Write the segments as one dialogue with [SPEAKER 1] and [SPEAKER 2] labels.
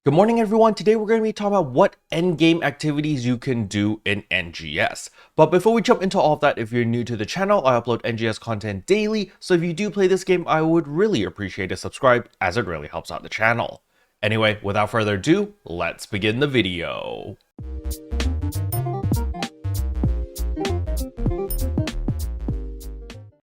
[SPEAKER 1] Good morning, everyone. Today we're going to be talking about what endgame activities you can do in NGS. But before we jump into all of that, if you're new to the channel, I upload NGS content daily. So if you do play this game, I would really appreciate a subscribe as it really helps out the channel. Anyway, without further ado, let's begin the video.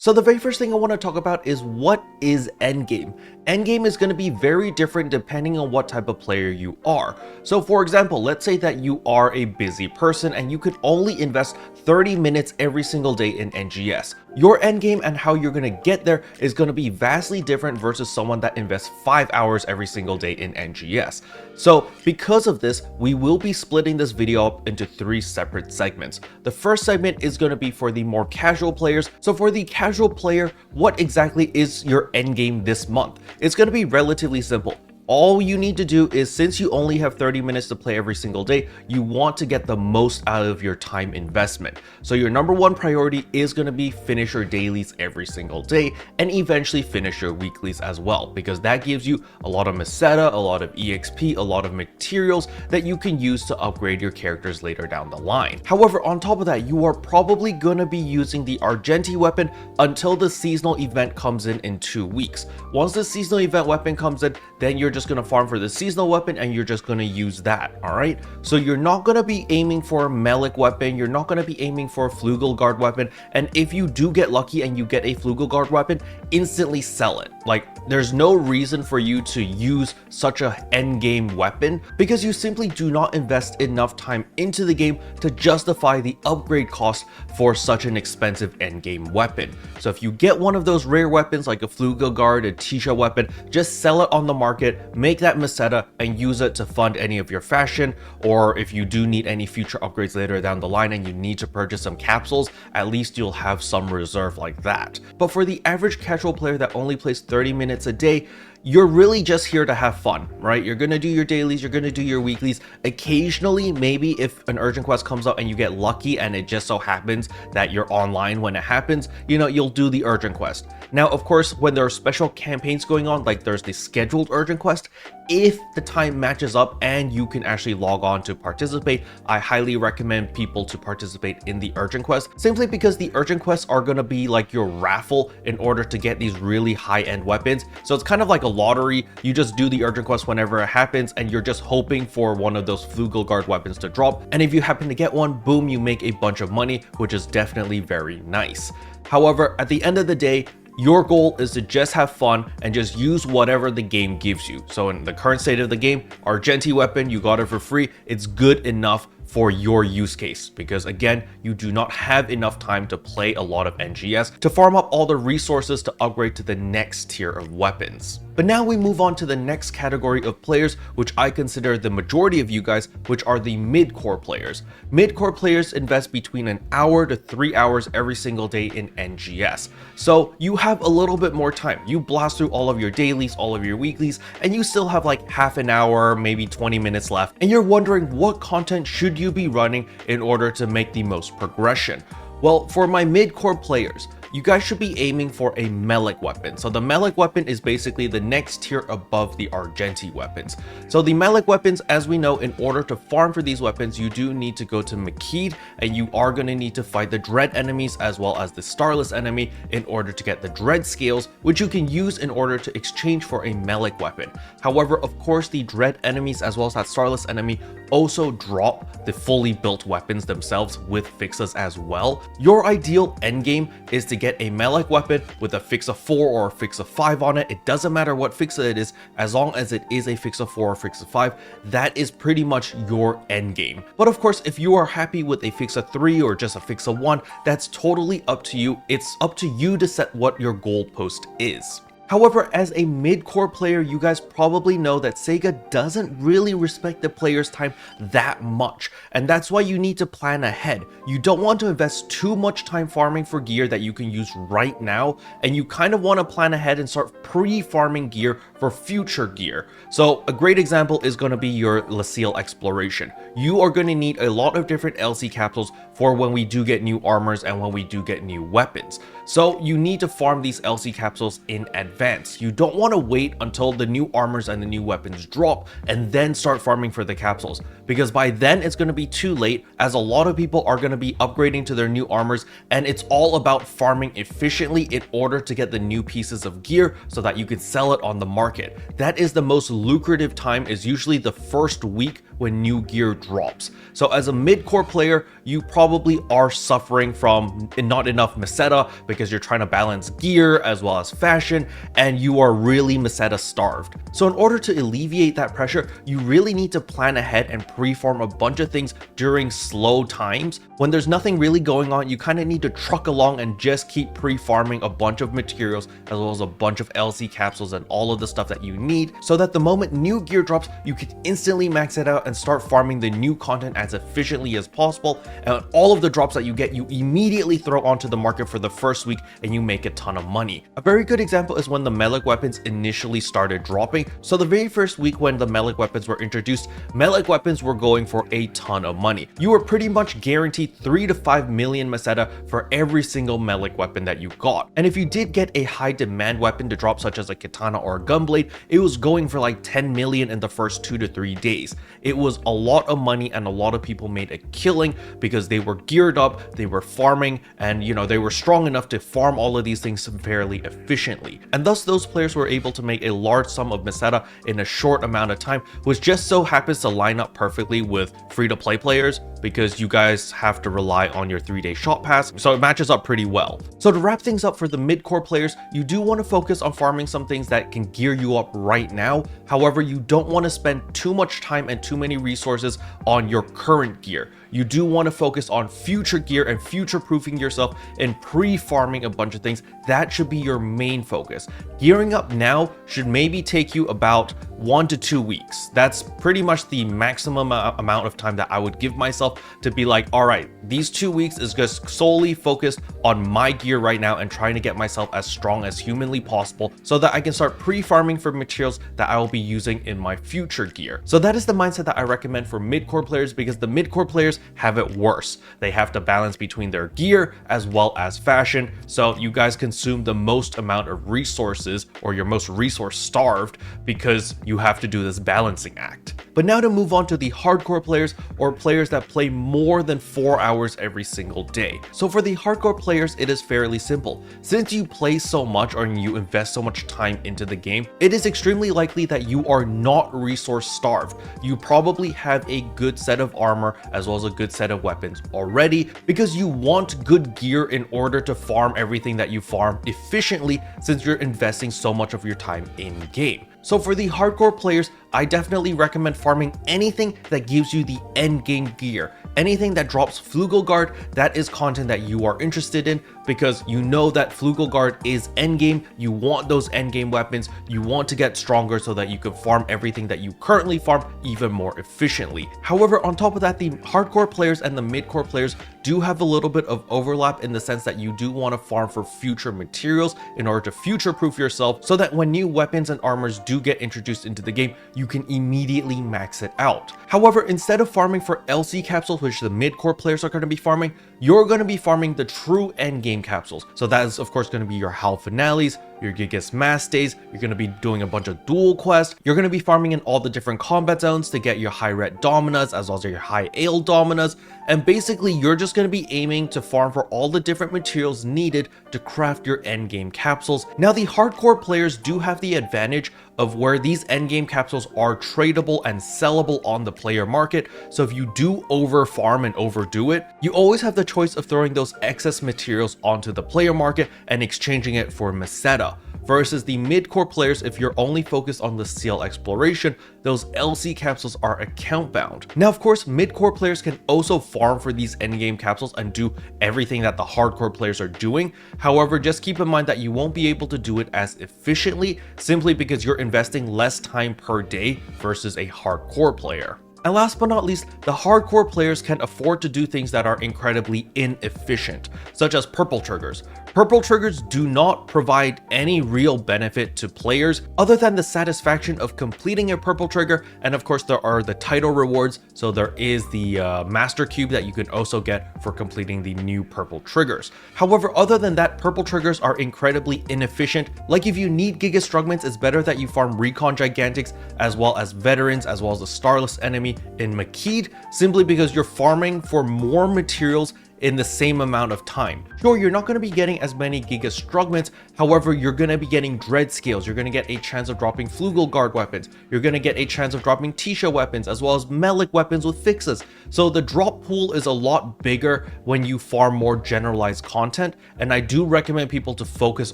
[SPEAKER 1] So the very first thing I want to talk about is what is endgame. Endgame is going to be very different depending on what type of player you are. So for example, let's say that you are a busy person and you could only invest 30 minutes every single day in NGS. Your endgame and how you're going to get there is going to be vastly different versus someone that invests 5 hours every single day in NGS. So because of this, we will be splitting this video up into 3 separate segments. The first segment is going to be for the more casual players. So for the casual player, what exactly is your endgame this month? It's going to be relatively simple. All you need to do is, since you only have 30 minutes to play every single day, you want to get the most out of your time investment. So your number one priority is going to be finish your dailies every single day and eventually finish your weeklies as well, because that gives you a lot of meseta, a lot of EXP, a lot of materials that you can use to upgrade your characters later down the line. However, on top of that, you are probably going to be using the Argenti weapon until the seasonal event comes in 2 weeks. Once the seasonal event weapon comes in, then you're just going to farm for the seasonal weapon and you're just going to use that. All right, so you're not going to be aiming for a Melik weapon, you're not going to be aiming for a Flugelguard weapon, and if you do get lucky and you get a Flugelguard weapon, instantly sell it. Like, there's no reason for you to use such a endgame weapon because you simply do not invest enough time into the game to justify the upgrade cost for such an expensive endgame weapon. So if you get one of those rare weapons like a Flugelguard, a Tisha weapon, just sell it on the market, make that meseta and use it to fund any of your fashion, or if you do need any future upgrades later down the line and you need to purchase some capsules, at least you'll have some reserve like that. But for the average casual player that only plays 30 minutes a day, you're really just here to have fun, right? You're going to do your dailies, you're going to do your weeklies. Occasionally, maybe if an urgent quest comes out and you get lucky and it just so happens that you're online when it happens, you'll do the urgent quest. Now, of course, when there are special campaigns going on, like there's the scheduled urgent quest, if the time matches up and you can actually log on to participate, I highly recommend people to participate in the urgent quest, simply because the urgent quests are going to be like your raffle in order to get these really high-end weapons. So it's kind of like a lottery. You just do the urgent quest whenever it happens and you're just hoping for one of those Flugelguard weapons to drop, and if you happen to get one, boom, you make a bunch of money, which is definitely very nice. However, at the end of the day, your goal is to just have fun and just use whatever the game gives you. So in the current state of the game, Argenti weapon, you got it for free. It's good enough for your use case, because again, you do not have enough time to play a lot of NGS to farm up all the resources to upgrade to the next tier of weapons. But now we move on to the next category of players, which I consider the majority of you guys, which are the mid-core players. Mid-core players invest between an hour to 3 hours every single day in NGS. So you have a little bit more time. You blast through all of your dailies, all of your weeklies, and you still have like half an hour, maybe 20 minutes left. And you're wondering, what content should you be running in order to make the most progression? Well, for my mid-core players, you guys should be aiming for a Melik weapon. So the Melik weapon is basically the next tier above the Argenti weapons. So the Melik weapons, as we know, in order to farm for these weapons, you do need to go to Makid, and you are going to need to fight the Dread enemies as well as the Starless enemy in order to get the Dread scales, which you can use in order to exchange for a Melik weapon. However, of course, the Dread enemies as well as that Starless enemy also drop the fully built weapons themselves with fixes as well. Your ideal endgame is to get a Melik weapon with a fix of 4 or a fix of 5 on it. It doesn't matter what fix it is, as long as it is a fix of 4 or fix of 5, that is pretty much your endgame. But of course, if you are happy with a fix of 3 or just a fix of 1, that's totally up to you. It's up to you to set what your goalpost is. However, as a mid-core player, you guys probably know that Sega doesn't really respect the player's time that much, and that's why you need to plan ahead. You don't want to invest too much time farming for gear that you can use right now, and you kind of want to plan ahead and start pre-farming gear for future gear. So a great example is going to be your Lucille exploration. You are going to need a lot of different LC capsules for when we do get new armors and when we do get new weapons. So you need to farm these LC capsules in advance. advance. You don't want to wait until the new armors and the new weapons drop and then start farming for the capsules, because by then it's going to be too late, as a lot of people are going to be upgrading to their new armors, and it's all about farming efficiently in order to get the new pieces of gear so that you can sell it on the market. That is the most lucrative time, is usually the first week when new gear drops. So as a mid-core player, you probably are suffering from not enough meseta because you're trying to balance gear as well as fashion, and you are really meseta starved. So in order to alleviate that pressure, you really need to plan ahead and pre-farm a bunch of things during slow times. When there's nothing really going on, you kind of need to truck along and just keep pre-farming a bunch of materials as well as a bunch of LC capsules and all of the stuff that you need, so that the moment new gear drops, you can instantly max it out and start farming the new content as efficiently as possible, and all of the drops that you get, you immediately throw onto the market for the first week and you make a ton of money. A very good example is when the melee weapons initially started dropping. So the very first week when the melee weapons were introduced, melee weapons were going for a ton of money. You were pretty much guaranteed 3 to 5 million meseta for every single melee weapon that you got. And if you did get a high demand weapon to drop, such as a katana or a gunblade, it was going for like 10 million in the first 2 to 3 days. It was a lot of money, and a lot of people made a killing because they were geared up, they were farming, and they were strong enough to farm all of these things fairly efficiently. And thus those players were able to make a large sum of meseta in a short amount of time, which just so happens to line up perfectly with free-to-play players, because you guys have to rely on your 3-day shop pass, so it matches up pretty well. So to wrap things up for the mid-core players, you do want to focus on farming some things that can gear you up right now. However, you don't want to spend too much time and too many resources on your current gear. You do want to focus on future gear and future-proofing yourself and pre-farming a bunch of things. That should be your main focus. Gearing up now should maybe take you about 1 to 2 weeks. That's pretty much the maximum amount of time that I would give myself to be like, all right, these 2 weeks is just solely focused on my gear right now and trying to get myself as strong as humanly possible so that I can start pre-farming for materials that I will be using in my future gear. So that is the mindset that I recommend for mid-core players, because the mid-core players have it worse. They have to balance between their gear as well as fashion, so you guys consume the most amount of resources, or you're most resource starved, because you have to do this balancing act. But now to move on to the hardcore players, or players that play more than 4 hours every single day. So for the hardcore players, it is fairly simple. Since you play so much or you invest so much time into the game, it is extremely likely that you are not resource starved. You probably have a good set of armor as well as a good set of weapons already, because you want good gear in order to farm everything that you farm efficiently, since you're investing so much of your time in game. So for the hardcore players, I definitely recommend farming anything that gives you the end game gear. Anything that drops Flugelguard, that is content that you are interested in, because you know that Flugelguard is endgame. You want those endgame weapons, you want to get stronger so that you can farm everything that you currently farm even more efficiently. However, on top of that, the hardcore players and the mid-core players do have a little bit of overlap, in the sense that you do want to farm for future materials in order to future-proof yourself, so that when new weapons and armors do get introduced into the game, you can immediately max it out. However, instead of farming for LC capsules, which the mid-core players are going to be farming, you're going to be farming the true endgame capsules. So that is of course going to be your HAL finales, your Gigas Mass Days. You're going to be doing a bunch of dual quests. You're going to be farming in all the different combat zones to get your high ret dominas as well as your high ale dominas. And basically you're just going to be aiming to farm for all the different materials needed to craft your endgame capsules. Now the hardcore players do have the advantage of where these endgame capsules are tradable and sellable on the player market. So if you do over farm and overdo it, you always have the choice of throwing those excess materials onto the player market and exchanging it for meseta. Versus the mid-core players, if you're only focused on the CL exploration, those LC capsules are account bound. Now of course, mid-core players can also farm for these endgame capsules and do everything that the hardcore players are doing. However, just keep in mind that you won't be able to do it as efficiently, simply because you're investing less time per day versus a hardcore player. And last but not least, the hardcore players can afford to do things that are incredibly inefficient, such as purple triggers. Purple triggers do not provide any real benefit to players other than the satisfaction of completing a purple trigger, and of course there are the title rewards, so there is the master cube that you can also get for completing the new purple triggers. However, other than that, purple triggers are incredibly inefficient. Like if you need Giga Strugments, it's better that you farm Recon Gigantics as well as Veterans as well as the Starless enemy in Makid, simply because you're farming for more materials in the same amount of time. Sure, you're not going to be getting as many Giga Strugments, however, you're going to be getting Dread Scales, you're going to get a chance of dropping Flugel Guard weapons, you're going to get a chance of dropping Tisha weapons, as well as Melik weapons with fixes. So the drop pool is a lot bigger when you farm more generalized content, and I do recommend people to focus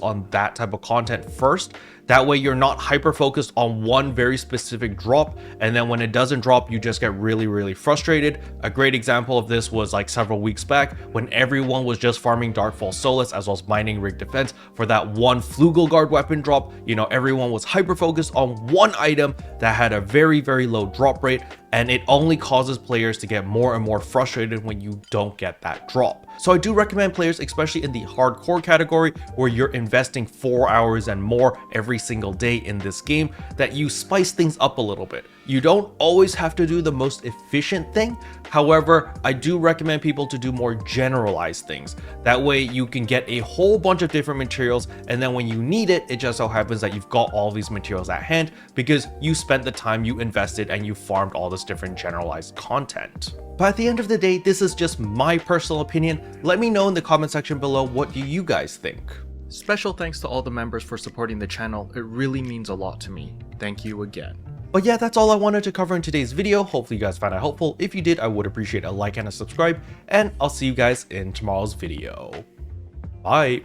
[SPEAKER 1] on that type of content first. That way you're not hyper focused on one very specific drop, and then when it doesn't drop, you just get really frustrated. A great example of this was like several weeks back when everyone was just farming Darkfall Solace as well as mining Rig Defense for that one Flugel Guard weapon drop. You know, everyone was hyper focused on one item that had a very low drop rate, and it only causes players to get more and more frustrated when you don't get that drop. So I do recommend players, especially in the hardcore category where you're investing 4 hours and more every single day in this game, that you spice things up a little bit. You don't always have to do the most efficient thing. However, I do recommend people to do more generalized things. That way you can get a whole bunch of different materials, and then when you need it, it just so happens that you've got all these materials at hand because you spent the time, you invested, and you farmed all this different generalized content. But at the end of the day, this is just my personal opinion. Let me know in the comment section below, what do you guys think? Special thanks to all the members for supporting the channel. It really means a lot to me. Thank you again. But yeah, that's all I wanted to cover in today's video. Hopefully you guys found it helpful. If you did, I would appreciate a like and a subscribe, and I'll see you guys in tomorrow's video. Bye.